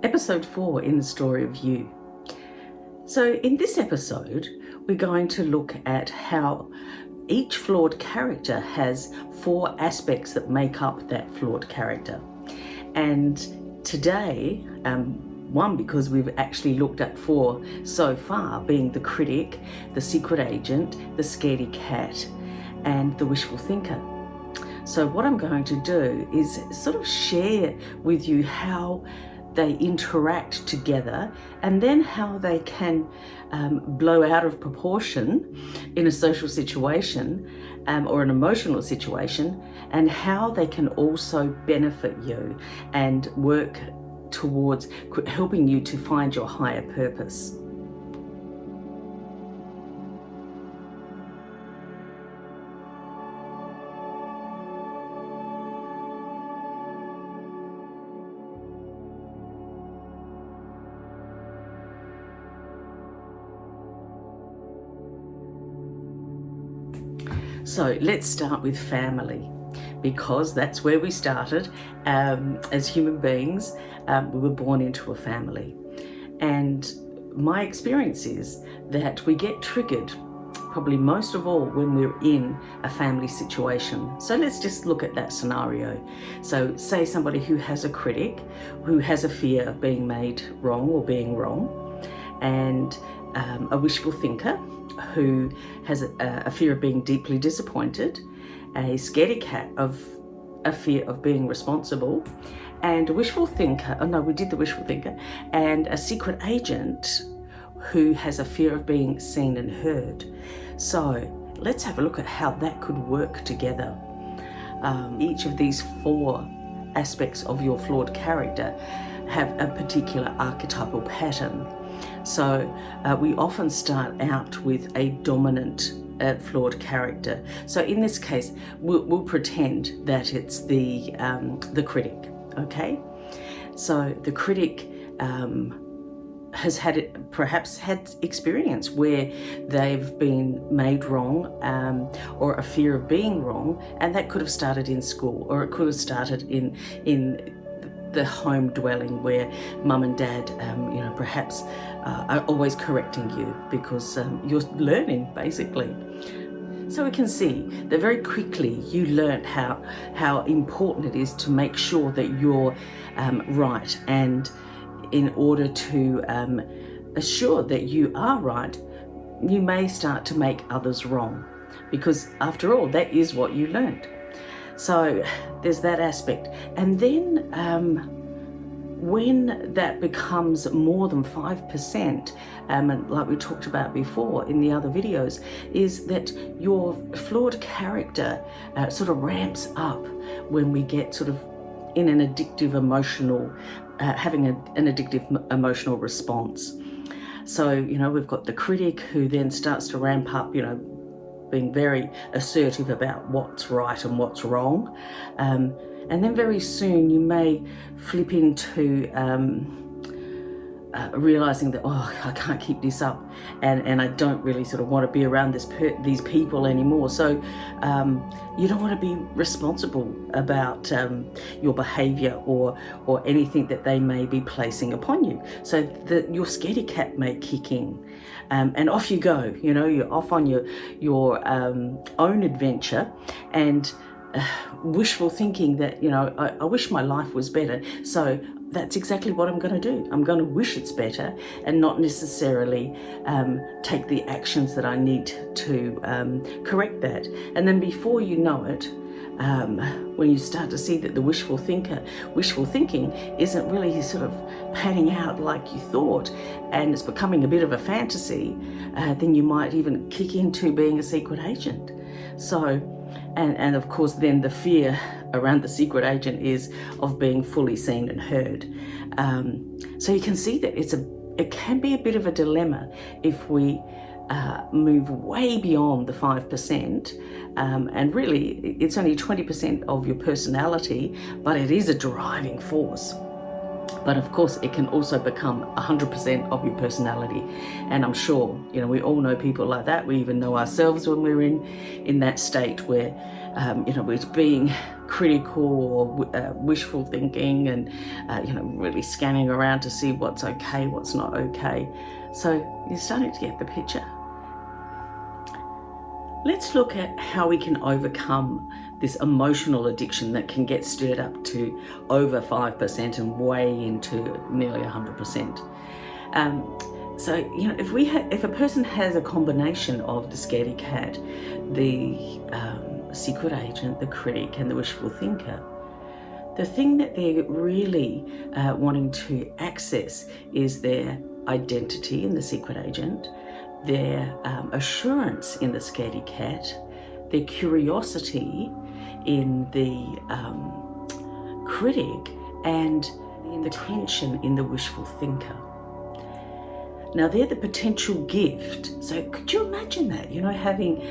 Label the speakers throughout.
Speaker 1: Episode 4 in the story of you. So in this episode, we're going to look at how each flawed character has 4 aspects that make up that flawed character. And today, one, because we've actually looked at 4 so far, being the critic, the secret agent, the scaredy cat, and the wishful thinker. So what I'm going to do is sort of share with you how they interact together, and then how they can blow out of proportion in a social situation or an emotional situation, and how they can also benefit you and work towards helping you to find your higher purpose. So let's start with family, because that's where we started. As human beings, we were born into a family. And my experience is that we get triggered probably most of all when we're in a family situation. So let's just look at that scenario. So say somebody who has a critic, who has a fear of being made wrong or being wrong, and a wishful thinker who has a fear of being deeply disappointed, a scaredy cat of a fear of being responsible, and a wishful thinker, and a secret agent who has a fear of being seen and heard. So let's have a look at how that could work together. Each of these 4 aspects of your flawed character have a particular archetypal pattern. So we often start out with a dominant flawed character. So in this case, we'll pretend that it's the critic. Okay, so the critic has perhaps had experience where they've been made wrong, or a fear of being wrong, and that could have started in school, or it could have started in the home dwelling where mum and dad, perhaps are always correcting you because you're learning, basically. So we can see that very quickly you learned how important it is to make sure that you're right, and in order to assure that you are right, you may start to make others wrong, because after all, that is what you learned. So there's that aspect. And then when that becomes more than 5%, and like we talked about before in the other videos, is that your flawed character sort of ramps up when we get sort of in an addictive emotional, having an addictive emotional response. So, we've got the critic who then starts to ramp up, being very assertive about what's right and what's wrong. And then very soon you may flip into realizing that, I can't keep this up, and I don't really sort of want to be around these people anymore. So you don't want to be responsible about your behavior or anything that they may be placing upon you. So your scaredy cat may kick in, and off you go. You're off on your own adventure, and wishful thinking that, I wish my life was better. So that's exactly what I'm going to do. I'm going to wish it's better, and not necessarily take the actions that I need to correct that. And then before you know it, when you start to see that the wishful thinking isn't really sort of panning out like you thought, and it's becoming a bit of a fantasy, then you might even kick into being a secret agent. So, and of course then the fear around the secret agent is of being fully seen and heard. So you can see that it can be a bit of a dilemma if we move way beyond the 5%, and really it's only 20% of your personality, but it is a driving force. But of course, it can also become 100% of your personality. And I'm sure, we all know people like that. We even know ourselves when we're in that state where with being critical or wishful thinking, and really scanning around to see what's okay, what's not okay. So you're starting to get the picture. Let's look at how we can overcome this emotional addiction that can get stirred up to over 5% and way into nearly 100%. So, if a person has a combination of the scaredy cat, the secret agent, the critic, and the wishful thinker, the thing that they're really wanting to access is their identity in the secret agent, their assurance in the scaredy cat, their curiosity in the critic, and the tension in the wishful thinker. Now they're the potential gift. So could you imagine that? Having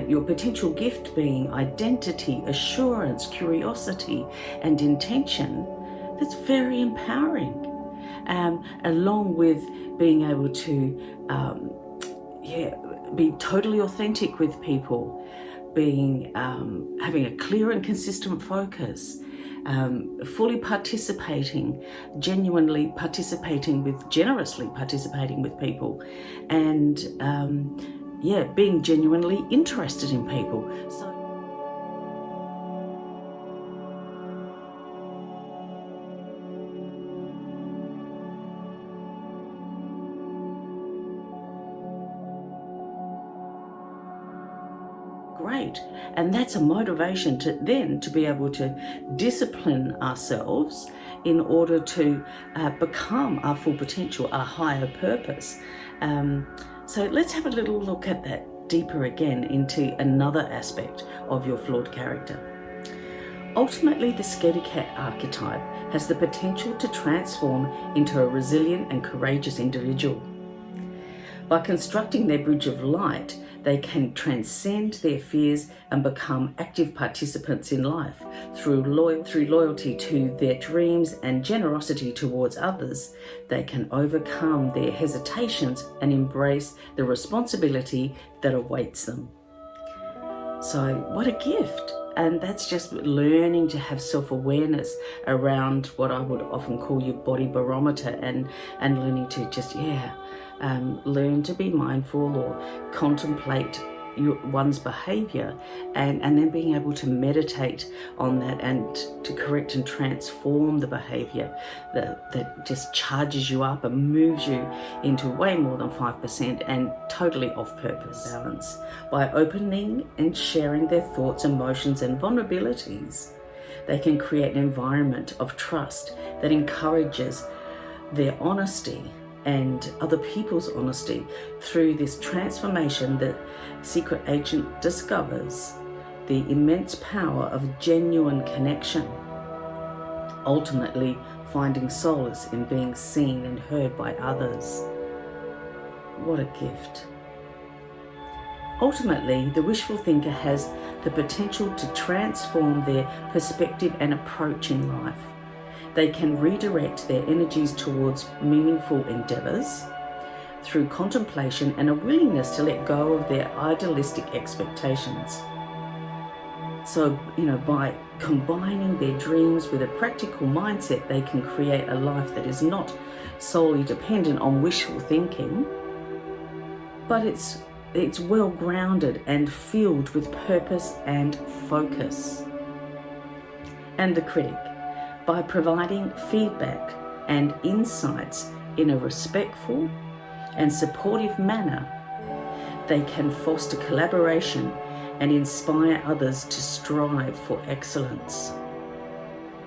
Speaker 1: your potential gift being identity, assurance, curiosity, and intention. That's very empowering. Along with being able to be totally authentic with people, being having a clear and consistent focus, fully participating, generously participating with people, and being genuinely interested in people. So great. And that's a motivation to be able to discipline ourselves in order to become our full potential, our higher purpose. So let's have a little look at that deeper again into another aspect of your flawed character. Ultimately, the scaredy cat archetype has the potential to transform into a resilient and courageous individual. By constructing their bridge of light, they can transcend their fears and become active participants in life through loyalty to their dreams and generosity towards others. They can overcome their hesitations and embrace the responsibility that awaits them. So what a gift. And that's just learning to have self-awareness around what I would often call your body barometer, and learning to just, learn to be mindful or contemplate one's behavior, and then being able to meditate on that and to correct and transform the behavior that just charges you up and moves you into way more than 5% and totally off purpose balance. By opening and sharing their thoughts, emotions, and vulnerabilities, they can create an environment of trust that encourages their honesty and other people's honesty. Through this transformation, the secret agent discovers the immense power of genuine connection, ultimately finding solace in being seen and heard by others. What a gift. Ultimately, the wishful thinker has the potential to transform their perspective and approach in life. They can redirect their energies towards meaningful endeavours through contemplation and a willingness to let go of their idealistic expectations. So, by combining their dreams with a practical mindset, they can create a life that is not solely dependent on wishful thinking, but it's well grounded and filled with purpose and focus. And the critic, by providing feedback and insights in a respectful and supportive manner, they can foster collaboration and inspire others to strive for excellence.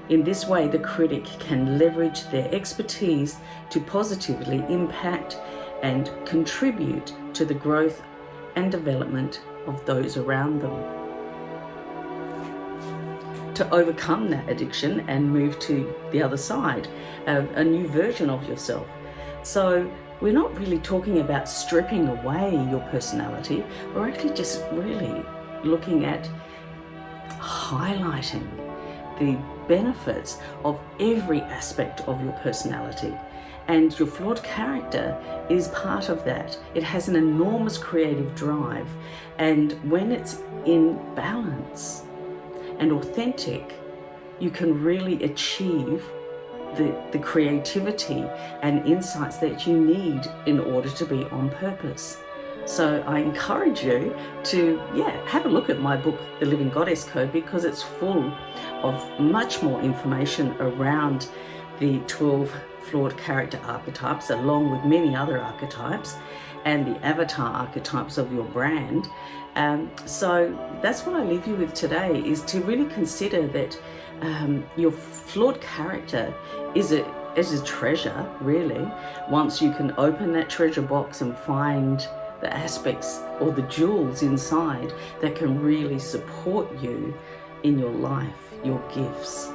Speaker 1: In this way, the critic can leverage their expertise to positively impact and contribute to the growth and development of those around them. To overcome that addiction and move to the other side, a new version of yourself. So we're not really talking about stripping away your personality. We're actually just really looking at highlighting the benefits of every aspect of your personality. And your flawed character is part of that. It has an enormous creative drive. And when it's in balance, and authentic, you can really achieve the creativity and insights that you need in order to be on purpose. So I encourage you to, have a look at my book, The Living Goddess Code, because it's full of much more information around the 12 flawed character archetypes, along with many other archetypes, and the avatar archetypes of your brand. So that's what I leave you with today, is to really consider that your flawed character is a treasure, really, once you can open that treasure box and find the aspects or the jewels inside that can really support you in your life, your gifts.